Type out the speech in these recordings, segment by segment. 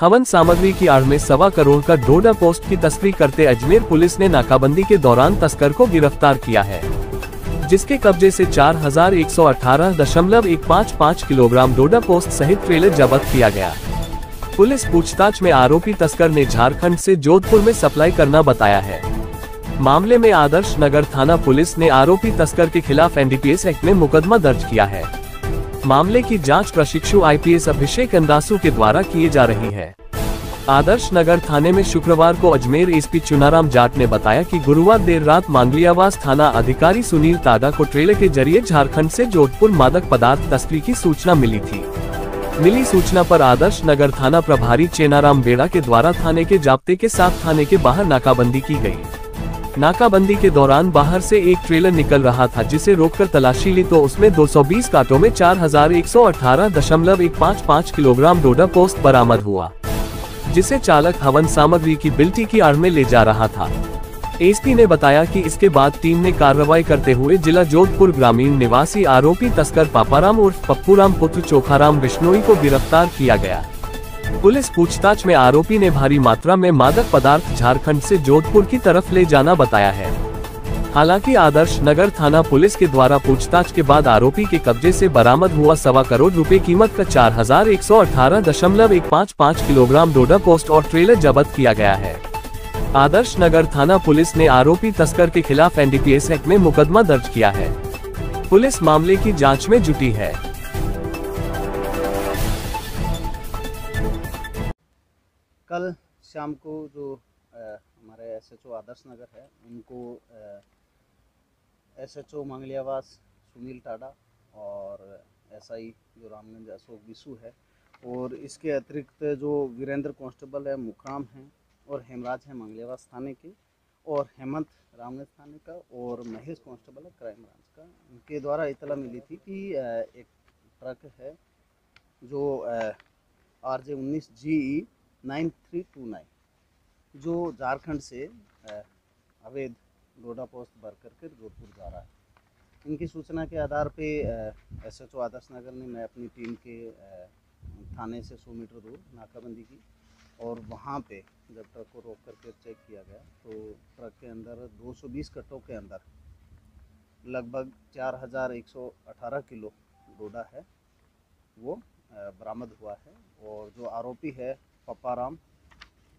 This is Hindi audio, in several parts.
हवन सामग्री की आड़ में 1.25 करोड़ का डोडा पोस्ट की तस्करी करते अजमेर पुलिस ने नाकाबंदी के दौरान तस्कर को गिरफ्तार किया है, जिसके कब्जे से 4118.155 किलोग्राम डोडा पोस्ट सहित ट्रेलर जब्त किया गया। पुलिस पूछताछ में आरोपी तस्कर ने झारखंड से जोधपुर में सप्लाई करना बताया है। मामले में आदर्श नगर थाना पुलिस ने आरोपी तस्कर के खिलाफ एनडीपीएस एक्ट में मुकदमा दर्ज किया है। मामले की जांच प्रशिक्षु आईपीएस अभिषेक अंदासु के द्वारा किए जा रही है। आदर्श नगर थाने में शुक्रवार को अजमेर एसपी चुनाराम जाट ने बताया कि गुरुवार देर रात मांगलियावास थाना अधिकारी सुनील ताडा को ट्रेलर के जरिए झारखंड से जोधपुर मादक पदार्थ तस्करी की सूचना मिली थी। मिली सूचना पर आदर्श नगर थाना प्रभारी चेनाराम बेड़ा के द्वारा थाने के जाब्ते के साथ थाने के बाहर नाकाबंदी की गई। नाकाबंदी के दौरान बाहर से एक ट्रेलर निकल रहा था, जिसे रोककर तलाशी ली तो उसमें 220 कांटों में 4118.155 किलोग्राम डोडा पोस्ट बरामद हुआ, जिसे चालक हवन सामग्री की बिल्टी की आड़ में ले जा रहा था। एसपी ने बताया कि इसके बाद टीम ने कार्रवाई करते हुए जिला जोधपुर ग्रामीण निवासी आरोपी तस्कर पापाराम उर्फ पप्पूराम पुत्र चोखाराम बिश्नोई को गिरफ्तार किया गया। पुलिस पूछताछ में आरोपी ने भारी मात्रा में मादक पदार्थ झारखंड से जोधपुर की तरफ ले जाना बताया है। हालांकि आदर्श नगर थाना पुलिस के द्वारा पूछताछ के बाद आरोपी के कब्जे से बरामद हुआ 1.25 करोड़ रुपए कीमत का 4118.155 किलोग्राम डोडा पोस्ट और ट्रेलर जब्त किया गया है। आदर्श नगर थाना पुलिस ने आरोपी तस्कर के खिलाफ एनडीपीएस एक्ट में मुकदमा दर्ज किया है। पुलिस मामले की जांच में जुटी है। कल शाम को जो हमारे एसएचओ आदर्श नगर है, उनको एसएचओ मंगलियावास सुनील टाडा और एसआई जो रामगंज अशोक बिसु है, और इसके अतिरिक्त जो वीरेंद्र कांस्टेबल है मुकराम हैं और हेमराज है मंगलियावास थाने के, और हेमंत रामगंज थाने का, और महेश कांस्टेबल है क्राइम ब्रांच का, उनके द्वारा इतला मिली थी कि एक ट्रक है जो RJ19 GE 9329 जो झारखंड से अवैध डोडा पोस्ट भर करके जोधपुर जा रहा है। इनकी सूचना के आधार पे एसएचओ आदर्श नगर ने मैं अपनी टीम के थाने से 100 मीटर दूर नाकाबंदी की, और वहाँ पे जब ट्रक को रोक करके चेक किया गया तो ट्रक के अंदर 220 कट्टों के अंदर लगभग 4118 किलो डोडा है वो बरामद हुआ है। और जो आरोपी है पप्पाराम,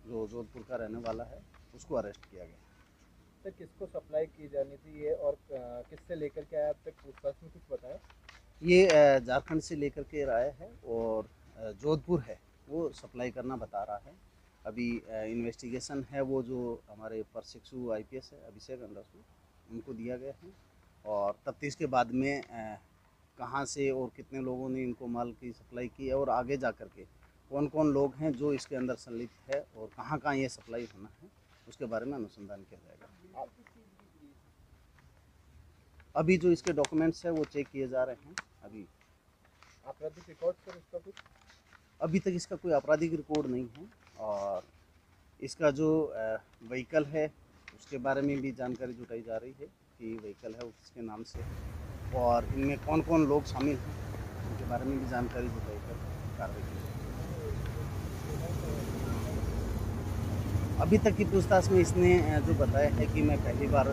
जो जोधपुर का रहने वाला है, उसको अरेस्ट किया गया। तो किसको सप्लाई की जानी थी ये, और किससे लेकर के आया, अब तक पूछताछ में कुछ बताया? ये झारखंड से लेकर के आया है और जोधपुर है वो सप्लाई करना बता रहा है। अभी इन्वेस्टिगेशन है वो जो हमारे प्रशिक्षु आईपीएस है अभिषेक अंदासु, उनको दिया गया है, और तफ्तीश के बाद में कहाँ से और कितने लोगों ने इनको माल की सप्लाई की है, और आगे जा कर के कौन कौन लोग हैं जो इसके अंदर संलिप्त है, और कहाँ कहाँ ये सप्लाई होना है, उसके बारे में अनुसंधान किया जाएगा। अभी जो इसके डॉक्यूमेंट्स है वो चेक किए जा रहे हैं। अभी आपराधिक रिकॉर्ड पर इसका कुछ अभी तक इसका कोई आपराधिक रिकॉर्ड नहीं है, और इसका जो व्हीकल है उसके बारे में भी जानकारी जुटाई जा रही है कि व्हीकल है उसके नाम से, और इनमें कौन कौन लोग शामिल हैं उनके बारे में भी जानकारी जुटाई कर कार्रवाई की। अभी तक की पूछताछ में इसने जो बताया है कि मैं पहली बार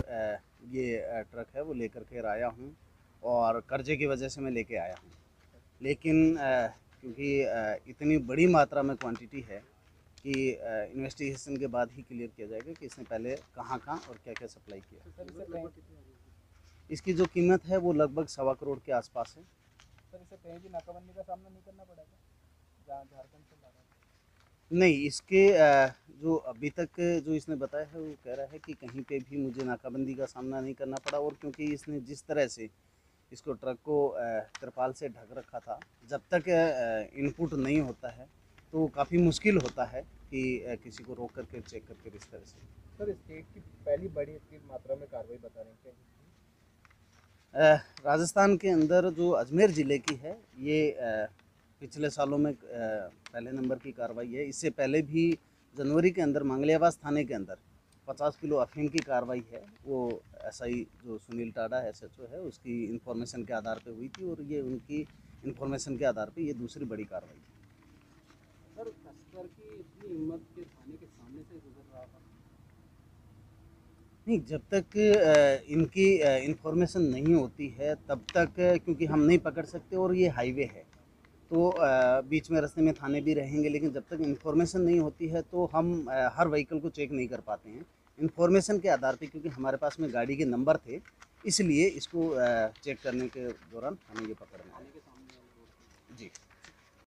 ये ट्रक है वो लेकर के आया हूँ, और कर्जे की वजह से मैं लेके आया हूँ, लेकिन क्योंकि इतनी बड़ी मात्रा में क्वांटिटी है कि इन्वेस्टिगेशन के बाद ही क्लियर किया जाएगा कि इसने पहले कहाँ और क्या क्या सप्लाई किया। इसकी जो कीमत है वो लगभग 1.25 करोड़ के आसपास है। सर, इसे कहीं भी नाकाबंदी का सामना नहीं करना पड़ेगा जहाँ झारखंड से ला रहा है? नहीं, इसके जो अभी तक जो इसने बताया है वो कह रहा है कि कहीं पे भी मुझे नाकाबंदी का सामना नहीं करना पड़ा, और क्योंकि इसने जिस तरह से इसको ट्रक को तिरपाल से ढक रखा था, जब तक इनपुट नहीं होता है तो काफ़ी मुश्किल होता है कि किसी को रोक करके चेक करके इस तरह से। सर, स्टेट की पहली बड़ी इतनी मात्रा में कार्रवाई बता रहे हैं, राजस्थान के अंदर जो अजमेर ज़िले की है ये पिछले सालों में पहले नंबर की कार्रवाई है। इससे पहले भी जनवरी के अंदर मंगलियावास थाने के अंदर 50 किलो अफीम की कार्रवाई है, वो एसआई जो सुनील टाडा एसएचओ है उसकी इन्फॉर्मेशन के आधार पे हुई थी, और ये उनकी इन्फॉर्मेशन के आधार पे ये दूसरी बड़ी कार्रवाई है। सर, सर की इतनी हिम्मत के थाने के सामने से गुजर रहा था। नहीं, जब तक इनकी इंफॉर्मेशन नहीं होती है तब तक क्योंकि हम नहीं पकड़ सकते और ये हाईवे है तो बीच में रास्ते में थाने भी रहेंगे, लेकिन जब तक इंफॉर्मेशन नहीं होती है तो हम हर व्हीकल को चेक नहीं कर पाते हैं। इंफॉर्मेशन के आधार पे, क्योंकि हमारे पास में गाड़ी के नंबर थे, इसलिए इसको चेक करने के दौरान हमें ये पकड़ना है। जी।